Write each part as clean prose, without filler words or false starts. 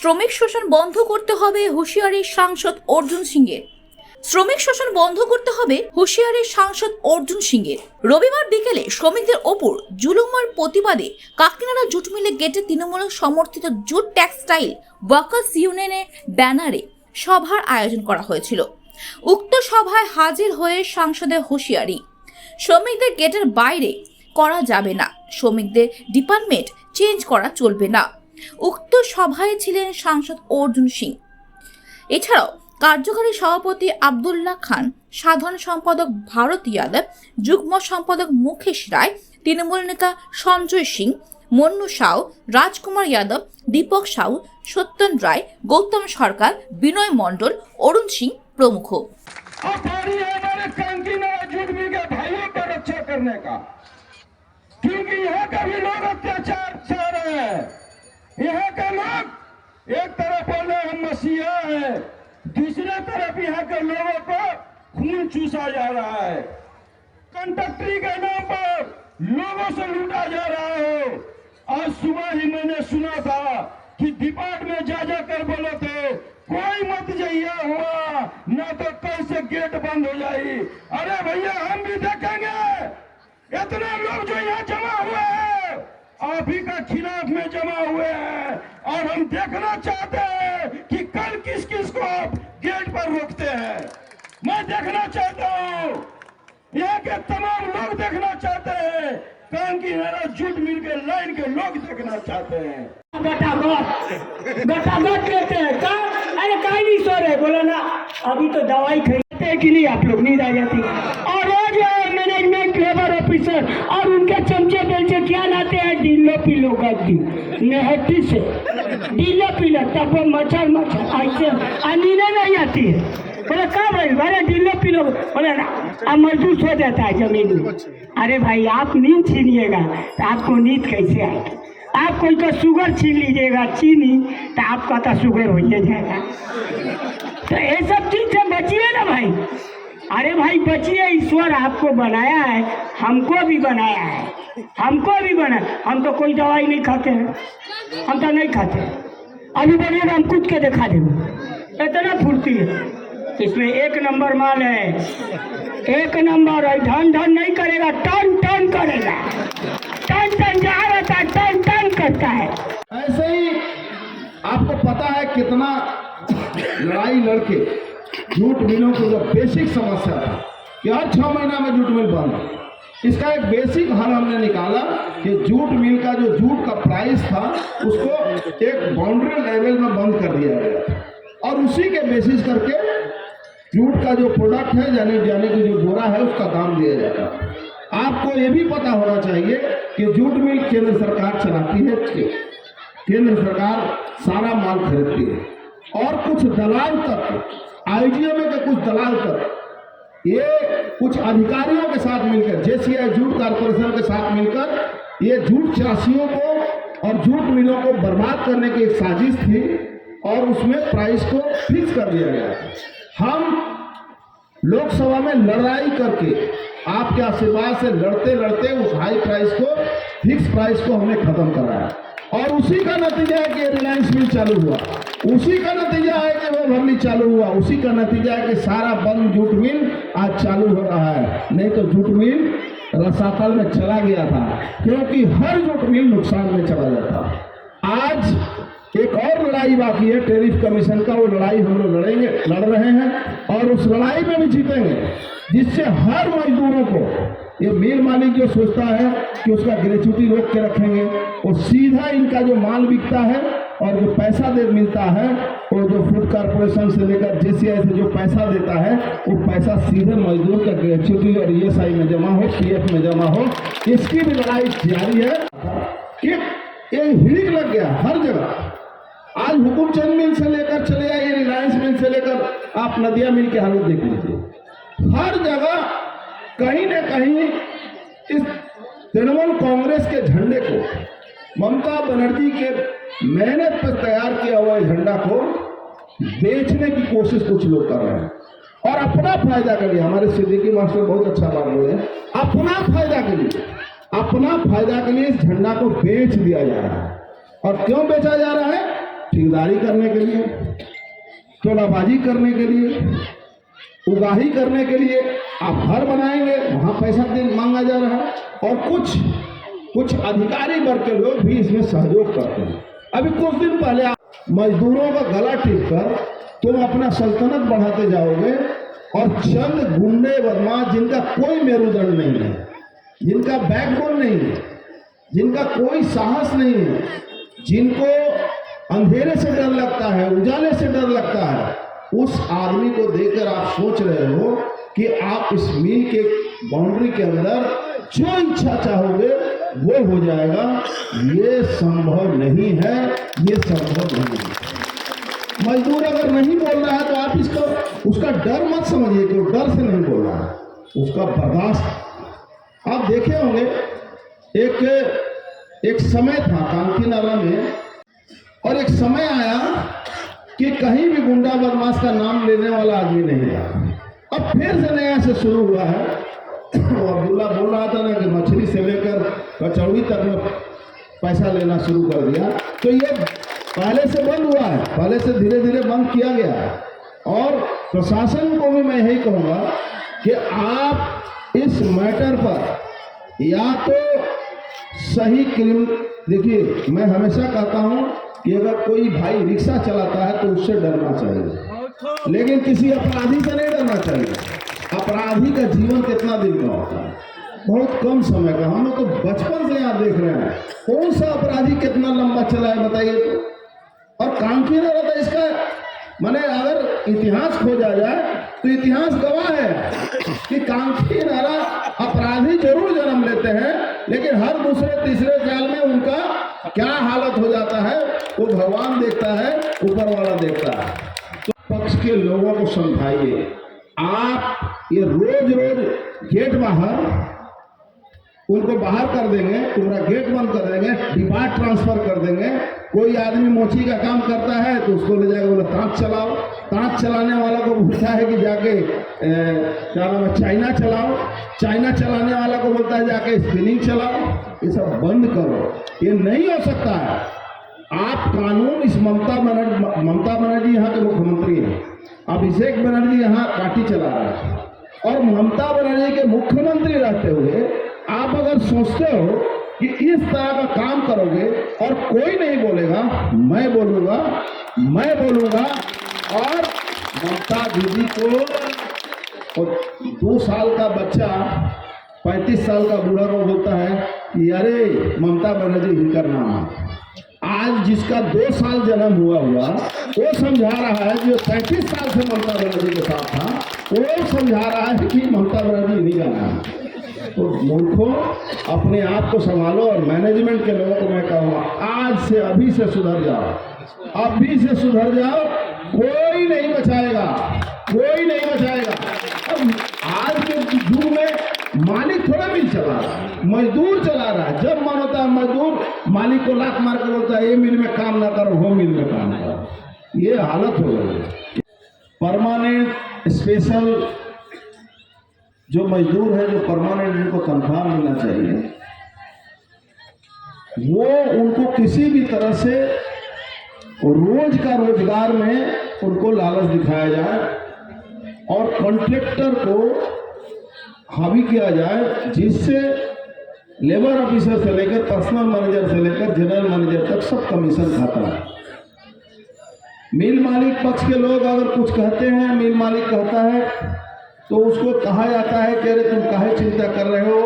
শ্রমিক শোষণ বন্ধ করতে হবে হুঁশিয়ারি সাংসদ অর্জুন সিংয়ের। শ্রমিক শোষণ বন্ধ করতে হবে হুঁশিয়ারি সাংসদ অর্জুন সিংয়ের। রবিবার বিকেলে শ্রমিকদের ওপর জুলুমের প্রতিবাদে কাকিনাড়া জুট মিলে গেটে তৃণমূল সমর্থিত জুট টেক্সটাইল ওয়ার্কার্স ইউনিয়নের ব্যানারে সভার আয়োজন করা হয়েছিল। উক্ত সভায় হাজির হয়ে সাংসদের হুঁশিয়ারি, শ্রমিকদের গেটের বাইরে করা যাবে না, শ্রমিকদের ডিপার্টমেন্ট চেঞ্জ করা চলবে না। উক্ত সভায় ছিলেন সাংসদ অর্জুন সিং। এছাড়াও কার্যকারী সভাপতি আব্দুল্লাহ খান, সাধারণ সম্পাদক ভারত যাদব, যুগ্ম সম্পাদক মুকেশ রায়, তৃণমূল নেতা সঞ্জয় সিং, মন্নু সাউ, রাজকুমার যাদব, দীপক সাউ, সত্যন রায়, গৌতম সরকার, বিনয় মণ্ডল, অরুণ সিং প্রমুখ। क्योंकि यहाँ का भी लोग अत्याचार सह रहे हैं। यहाँ के लोग एक तरफ बोले हम मसीहा है, दूसरे तरफ यहाँ के लोगों को खून चूसा जा रहा है। कंडक्टरी के नाम पर लोगों से लूटा जा रहा है। आज सुबह ही मैंने सुना था कि डिपार्टमेंट जा कर बोले थे कोई मत जाइए हुआ न तो कल से गेट बंद हो जाएगी। अरे भैया हम भी देखेंगे, इतने लोग जो यहाँ जमा हुए हैं आप ही का खिलाफ में जमा हुए हैं और हम देखना चाहते हैं कि कल किस किस को आप गेट पर रोकते हैं। मैं देखना चाहता हूँ, यहाँ के तमाम लोग देखना चाहते हैं, कांकीनाड़ा जूट मिल के लाइन के लोग देखना चाहते हैं। गटागट लेते हैं का? अरे कहीं नहीं सो रहे, बोला ना अभी तो दवाई खरीदते कि नहीं आप लोग, नींद आ जाती। और रोज मैनेजमेंट लेबर ऑफिसर और उनके चमचे बेलचे क्या लाते हैं, डीलो पीलो गद्दी नेहटी से डीलो पीलो, तब वो मच्छर ऐसे नींद नहीं आती है। बोले कब भाई भले डीलो पीलो, बोले ना अब मजदूर सो जाता है जमीन में। अरे भाई आप नींद छीनिएगा तो आपको नींद कैसे आएगी? आप कोई का शुगर छीन लीजिएगा चीनी तो आपका तो शुगर हो जाएगा। तो ये सब चीज से बचिए ना भाई। अरे भाई बचिए, ईश्वर आपको बनाया है, हमको भी बनाया है, हमको भी बना। हम तो कोई दवाई नहीं खाते हैं, हम तो नहीं खाते। अभी बोलिएगा हम कूद के दिखा देंगे, इतना फुर्ती है इसमें। एक नंबर माल है, एक नंबर है। धन धन नहीं करेगा, टन टन करेगा, टन टन जा रहता है, टन टन करता है। ऐसे ही आपको पता है कितना लड़ाई लड़के जूट मिलों की जो बेसिक समस्या था कि हर 6 महीना में जूट मिल बंद, इसका एक बेसिक हल हमने निकाला कि जूट मिल का जो जूट का प्राइस था उसको एक बाउंड्री लेवल में बंद कर दिया गया और उसी के बेसिस करके जूट का जो प्रोडक्ट है यानी कि जो बोरा है उसका दाम दिया जाता है। आपको ये भी पता होना चाहिए कि जूट मिल केंद्र सरकार चलाती है, केंद्र सरकार सारा माल खरीदती है और कुछ दलाल तक, आईजीएमए के कुछ दलाल तक ये कुछ अधिकारियों के साथ मिलकर, जेसीआई जूट कारपोरेशन के साथ मिलकर ये जूट चाषियों को और जूट मिलों को बर्बाद करने की एक साजिश थी और उसमें प्राइस को फिक्स कर दिया गया। हम लोकसभा में लड़ाई करके आपके आशीर्वाद से लड़ते लड़ते उस हाई प्राइस को, फिक्स प्राइस को हमने खत्म कराया और उसी का नतीजा है कि रिलायंस मिल चालू हुआ, उसी का नतीजा है कि वो भरनी चालू हुआ, उसी का नतीजा है कि सारा बंद जूट मिल आज चालू हो रहा है। नहीं तो जूट मिल रसातल में चला गया था, क्योंकि हर जूट मिल नुकसान में चला जाता। आज एक और लड़ाई बाकी है टैरिफ कमीशन का, वो लड़ाई हम लोग लड़ रहे हैं और उस लड़ाई में भी जीतेंगे, जिससे हर मजदूरों को, ये मिल मालिक जो सोचता है कि उसका ग्रेच्युटी रोक के रखेंगे, वो सीधा इनका जो माल बिकता है और जो पैसा मिलता है वो जो फूड कारपोरेशन से लेकर जेसीआई से जो पैसा देता है वो पैसा सीधे मजदूर का ग्रेच्युटी और ईएसआई में जमा हो, पीएफ में जमा हो। इसकी भी लड़ाई जारी है कि ये हिड़िक लग गया हर जगह। आज हुकुमचंद मिल से लेकर चले आइए, रिलायंस मिल से लेकर आप नदिया मिल की हालत देख लीजिए, हर जगह कहीं न कहीं इस तृणमूल कांग्रेस के झंडे को, ममता बनर्जी के मेहनत पर तैयार किया हुआ झंडा को बेचने की कोशिश कुछ लोग कर रहे हैं और अपना फायदा के लिए। हमारे सिद्दीकी मास्टर बहुत अच्छा बात बोले, अपना फायदा के लिए, अपना फायदा के लिए इस झंडा को बेच दिया जा रहा है। और क्यों बेचा जा रहा है? ठेकेदारी करने के लिए, तोलाबाजी करने के लिए, उगाही करने के लिए आप घर बनाएंगे, वहाँ पैसा मांगा जा रहा है, और कुछ अधिकारी वर्ग के लोग भी इसमें सहयोग करते हैं। अभी कुछ दिन पहले आप मजदूरों का गला टिक कर तुम अपना सल्तनत बढ़ाते जाओगे, और चंद गुंडे बदमाश जिनका कोई मेरुदंड नहीं है, जिनका बैकबोन नहीं है, जिनका कोई साहस नहीं है, जिनको अंधेरे से डर लगता है, उजाले से डर लगता है, उस आदमी को देखकर आप सोच रहे हो कि आप इस मिल के बाउंड्री के अंदर जो इच्छा चाहोगे वो हो जाएगा। ये संभव नहीं है, ये संभव नहीं है। मजदूर अगर नहीं बोल रहा है तो आप उसका डर मत समझिए कि वो डर से नहीं बोल रहा है, उसका बर्दाश्त। आप देखे होंगे एक समय था कांकीनारा में, और एक समय आया कि कहीं भी गुंडा बदमाश का नाम लेने वाला आदमी नहीं था। अब फिर से नया से शुरू हुआ है। वो अब्दुल्ला बोल रहा था ना कि मछली से लेकर कचौड़ी तक में पैसा लेना शुरू कर दिया, तो ये पहले से बंद हुआ है, पहले से धीरे धीरे बंद किया गया है। और प्रशासन को भी मैं यही कहूँगा कि आप इस मैटर पर या तो सही देखिए, मैं हमेशा कहता हूँ कि अगर कोई भाई रिक्शा चलाता है तो उससे डरना चाहिए, लेकिन किसी अपराधी से नहीं डरना चाहिए। अपराधी का जीवन कितना दिन का होता है, बहुत कम समय का। हम लोग तो बचपन से यहाँ देख रहे हैं, कौन सा अपराधी कितना लंबा चला है बताइए तो। और कांकीनारा था इसका, माने अगर इतिहास खोजा जाए तो इतिहास गवाह है कि कांकीनारा अपराधी जरूर जन्म लेते हैं, लेकिन हर दूसरे तीसरे साल में उनका क्या हालत हो जाता है वो भगवान देखता है, ऊपर वाला देखता है। तो पक्ष के लोगों को समझाइए, आप ये रोज गेट बाहर उनको बाहर कर देंगे, पूरा गेट बंद कर देंगे, डिपार्ट ट्रांसफर कर देंगे। कोई आदमी मोची का काम करता है तो उसको ले जाकर बोला तांत चलाओ, तांत चलाने वाला को पूछा है कि जाके क्या नाम है चाइना चलाओ, चाइना चलाने वाला को बोलता है जाके स्पिनिंग चलाओ। ये सब बंद करो, ये नहीं हो सकता है। आप कानून इस ममता बनर्जी यहाँ के मुख्यमंत्री हैं, अभिषेक बनर्जी यहाँ पार्टी चला रहा है, और ममता बनर्जी के मुख्यमंत्री रहते हुए आप अगर सोचते हो कि इस तरह का काम करोगे और कोई नहीं बोलेगा, मैं बोलूंगा। और ममता दीदी को 2 साल का बच्चा 35 साल का बूढ़ा को बोलता है कि अरे ममता बनर्जी हिंकर नाम है। आज जिसका 2 साल जन्म हुआ वो समझा रहा है, जो 35 साल से ममता बनर्जी के साथ था वो समझा रहा है कि ममता बनर्जी नहीं जाना है। तो मूर्खों, अपने आप को संभालो। और मैनेजमेंट के लोगों को मैं कहूँगा, आज से अभी से सुधर जाओ, अभी से सुधर जाओ, कोई नहीं बचाएगा। अब आज के युग में मालिक थोड़ा मिल चला रहा है, मजदूर चला रहा है। जब मन होता है मजदूर मालिक को लात मार कर बोलता है ये मिल में काम ना करो, वो मिल में काम करो। ये हालत हो गई है। परमानेंट स्पेशल जो मजदूर है, जो परमानेंट जिनको तनख्वाह मिलना चाहिए, वो उनको किसी भी तरह से रोज का रोजगार में उनको लालच दिखाया जाए और कॉन्ट्रैक्टर को हावी किया जाए, जिससे लेबर ऑफिसर से लेकर पर्सनल मैनेजर से लेकर जनरल मैनेजर तक सब कमीशन खाता है। मिल मालिक पक्ष के लोग अगर कुछ कहते हैं, मिल मालिक कहता है तो उसको कहा जाता है कि अरे तुम काहे चिंता कर रहे हो,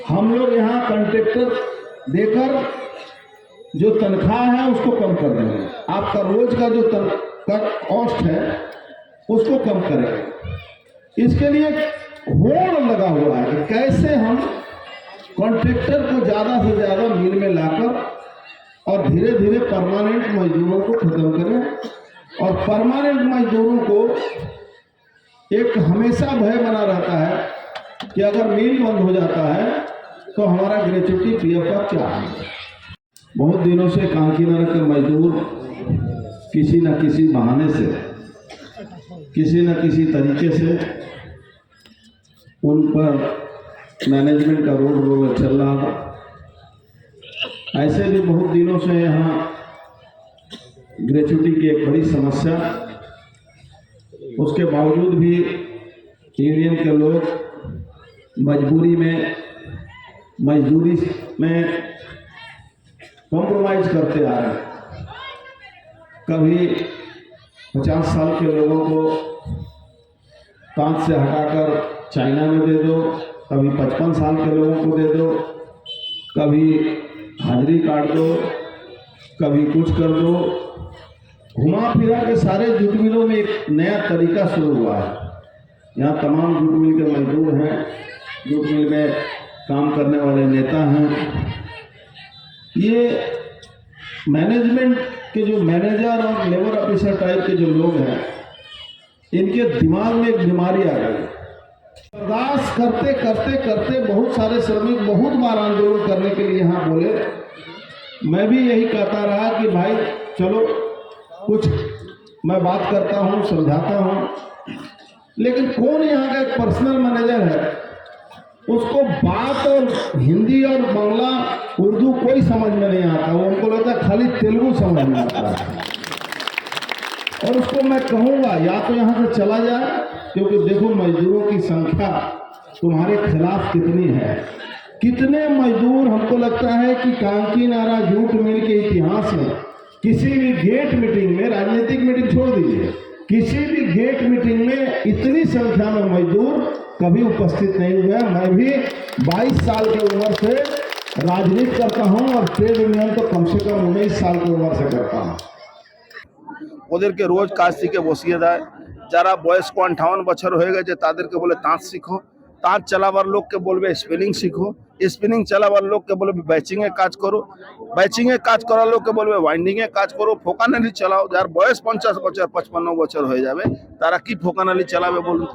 हम लोग यहाँ कॉन्ट्रैक्टर देकर जो तनख्वाह है उसको कम कर देंगे, आपका रोज का जो कॉस्ट है उसको कम करेंगे। इसके लिए होड़ लगा हुआ है कि कैसे हम कॉन्ट्रैक्टर को ज़्यादा से ज़्यादा मिल में लाकर और धीरे धीरे परमानेंट मजदूरों को खत्म करें। और परमानेंट मजदूरों को एक हमेशा भय बना रहता है कि अगर मिल बंद हो जाता है तो हमारा ग्रेच्युटी पीएफ का क्या है। बहुत दिनों से कांकीनारा के मजदूर किसी न किसी बहाने से, किसी न किसी तरीके से उन पर मैनेजमेंट का रोड रोलर चल रहा था। ऐसे भी बहुत दिनों से यहाँ ग्रेचुटी की एक बड़ी समस्या। उसके बावजूद भी यूनियन के लोग मजदूरी में कॉम्प्रोमाइज करते आ रहे हैं। कभी 50 साल के लोगों को तांत से हटाकर चाइना में दे दो, कभी 55 साल के लोगों को दे दो, कभी हाजिरी काट दो, कभी कुछ कर दो। घुमा फिरा के सारे जूट मिलों में एक नया तरीका शुरू हुआ है। यहाँ तमाम जूट मिल के मजदूर हैं, जूट मिल में काम करने वाले नेता हैं। ये मैनेजमेंट के जो मैनेजर और लेबर ऑफिसर टाइप के जो लोग हैं, इनके दिमाग में एक बीमारी आ गई। बर्दाश्त करते करते करते बहुत सारे श्रमिक बहुत बार आंदोलन करने के लिए यहाँ बोले। मैं भी यही कहता रहा कि भाई चलो कुछ मैं बात करता हूँ, समझाता हूँ, लेकिन कौन यहाँ का एक पर्सनल मैनेजर है, उसको बात और हिंदी और बांग्ला उर्दू कोई समझ में नहीं आता। वो उनको लगता है खाली तेलुगु समझ में आता है। और उसको मैं कहूँगा या तो यहाँ से चला जाए, क्योंकि देखो मजदूरों की संख्या तुम्हारे खिलाफ कितनी है। कितने मजदूर, हमको लगता है कि कांकी नारा जूट मिल के इतिहास में किसी भी गेट मीटिंग में, राजनीतिक मीटिंग छोड़ दीजिए, किसी भी गेट मीटिंग में इतनी संख्या में मजदूर कभी उपस्थित नहीं हुए। मैं भी 22 साल की उम्र से राजनीति करता हूं और ट्रेड यूनियन तो कम से कम 19 साल की उम्र से करता हूं। ওদেরকে রোজ কাজ শিখে বসিয়ে দেয়। যারা বয়স্ক 58 বছর হয়ে গেছে তাদেরকে বলে তাঁত শিখো, তাঁত চালাবার লোককে বলবে স্পিনিং শিখো, স্পিনিং চালাবার লোককে বলবে ব্যাচিংয়ে কাজ করো, ব্যাচিংয়ে কাজ করার লোককে বলবে ওয়াইন্ডিংয়ে কাজ করো, ফোকানালি চালাও। যার বয়স 50 বছর 55 বছর হয়ে যাবে তারা কি ফোকানালি চালাবে বলুন?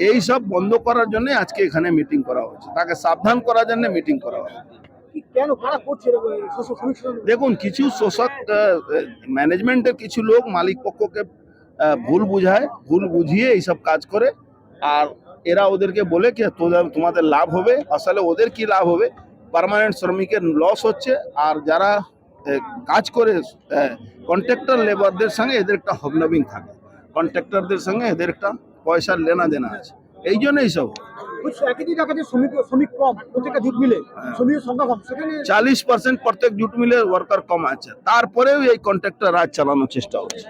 এই সব বন্ধ করার জন্য আজকে এখানে মিটিং করা হচ্ছে, তাকে সাবধান করার জন্য মিটিং করা হচ্ছে। দেখুন, কিছু শোষক ম্যানেজমেন্টের কিছু লোক মালিক পক্ষকে ভুল বুঝায়, ভুল বুঝিয়ে এইসব কাজ করে। আর এরা ওদেরকে বলে কি তোমাদের লাভ হবে, আসলে ওদের কি লাভ হবে? পার্মানেন্ট শ্রমিকের লস হচ্ছে। আর যারা কাজ করে কন্ট্রাক্টর লেবারদের সঙ্গে এদের একটা হবনবিং থাকে, কন্ট্রাক্টরদের সঙ্গে এদের একটা পয়সার লেনা দেনা আছে, এই জন্য এইসব। 40% প্রত্যেক জুট মিলের ওয়ার্কার কম আছে, তারপরেও এই কন্ট্রাক্টর রাজ চালানোর চেষ্টা হচ্ছে।